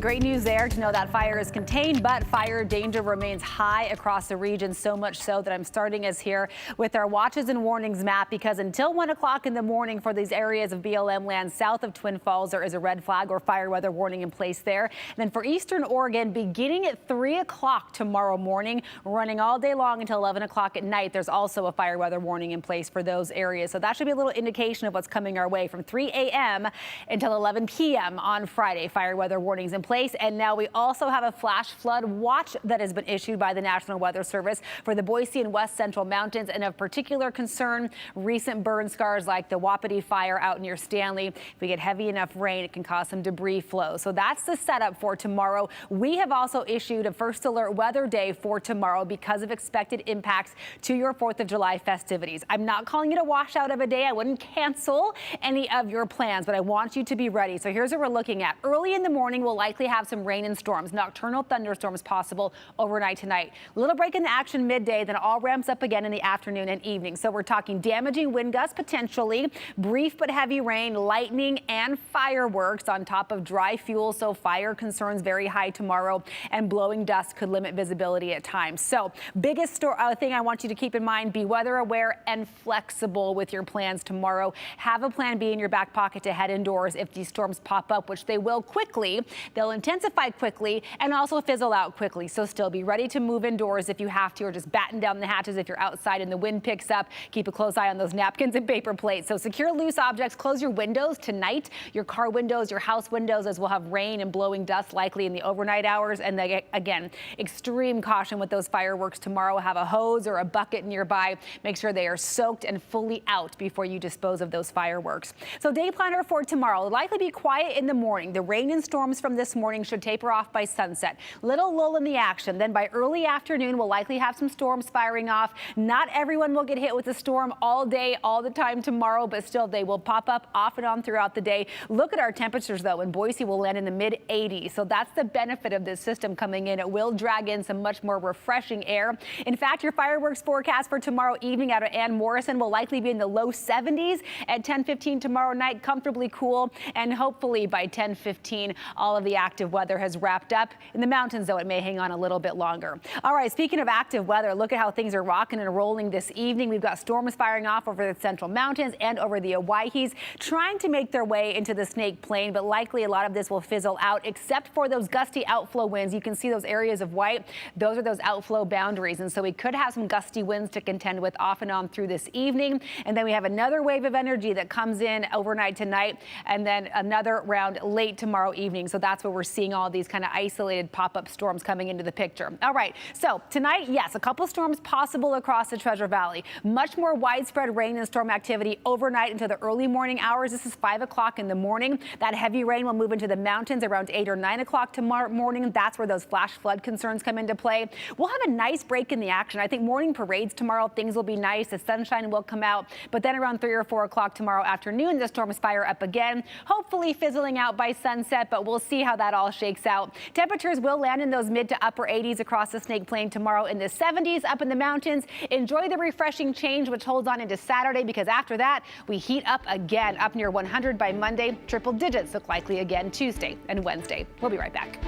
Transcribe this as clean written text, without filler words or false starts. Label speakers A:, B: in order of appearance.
A: great news there to know that fire is contained, but fire danger remains high across the region, so much so that I'm starting us here with our watches and warnings map, because until 1 o'clock in the morning for these areas of BLM land south of Twin Falls, there is a red flag or fire weather warning in place there. And then for eastern Oregon, beginning at 3 o'clock tomorrow morning, running all day long until 11 o'clock at night, there's also a fire weather warning in place for those areas. So that should be a little indication of what's coming our way from 3 a.m. until 11 p.m. on Friday. Fire weather warnings in place. And now we also have a flash flood watch that has been issued by the National Weather Service for the Boise and West Central Mountains. And of particular concern, recent burn scars like the Wapiti fire out near Stanley. If we get heavy enough rain, it can cause some debris flow. So that's the setup for tomorrow. We have also issued a first alert weather day for tomorrow because of expected impacts to your 4th of July festivities. I'm not calling it a washout of a day. I wouldn't cancel any of your plans, but I want you to be ready. So here's what we're looking at. Early in the morning, we'll likely have some rain and storms, nocturnal thunderstorms possible overnight tonight. A little break in the action midday, then it all ramps up again in the afternoon and evening. So we're talking damaging wind gusts potentially, brief but heavy rain, lightning and fireworks on top of dry fuel. So fire concerns very high tomorrow, and blowing dust could limit visibility at times. So biggest thing I want you to keep in mind, be weather aware and flexible with your plans tomorrow. Have a plan B in your back pocket to head indoors if these storms pop up, which they will quickly. They'll intensify quickly and also fizzle out quickly. So still be ready to move indoors if you have to, or just batten down the hatches if you're outside and the wind picks up. Keep a close eye on those napkins and paper plates. So secure loose objects. Close your windows tonight, your car windows, your house windows, as we'll have rain and blowing dust likely in the overnight hours. And again, extreme caution with those fireworks tomorrow. Have a hose or a bucket nearby. Make sure they are soaked and fully out before you dispose of those fireworks. So day planner for tomorrow will likely be quiet in the morning. The rain and storms from this morning should taper off by sunset. Little lull in the action. Then by early afternoon, we'll likely have some storms firing off. Not everyone will get hit with a storm all day, all the time tomorrow, but still they will pop up off and on throughout the day. Look at our temperatures though. In Boise, we'll land in the mid 80s. So that's the benefit of this system coming in. It will drag in some much more refreshing air. In fact, your fireworks forecast for tomorrow evening out of Ann Morrison will likely be in the low 70s at 10:15 tomorrow night, comfortably cool. And hopefully by 10:15, all of the active weather has wrapped up. In the mountains, though, it may hang on a little bit longer. All right, speaking of active weather, look at how things are rocking and rolling this evening. We've got storms firing off over the central mountains and over the Owyhees, trying to make their way into the Snake Plain, but likely a lot of this will fizzle out, except for those gusty outflow winds. You can see those areas of white. Those are those outflow boundaries, and so we could have some gusty winds to contend with off and on through this evening. And then we have another wave of energy that comes in overnight tonight, and then another round late tomorrow evening. So that's where we're seeing all these kind of isolated pop-up storms coming into the picture. All right, so tonight, yes, a couple storms possible across the Treasure Valley. Much more widespread rain and storm activity overnight into the early morning hours. This is 5 o'clock in the morning. That heavy rain will move into the mountains around 8 or 9 o'clock tomorrow morning. That's where those flash flood concerns come into play. We'll have a nice break in the action. I think morning parades tomorrow, things will be nice. The sunshine will come out, but then around 3 or 4 o'clock tomorrow afternoon, the storms fire up again, hopefully fizzling out by sunset, but we'll see how that all shakes out. Temperatures will land in those mid to upper 80s across the Snake Plain tomorrow, in the 70s up in the mountains. Enjoy the refreshing change, which holds on into Saturday, because after that, we heat up again, up near 100 by Monday. Triple digits look likely again Tuesday and Wednesday. We'll be right back.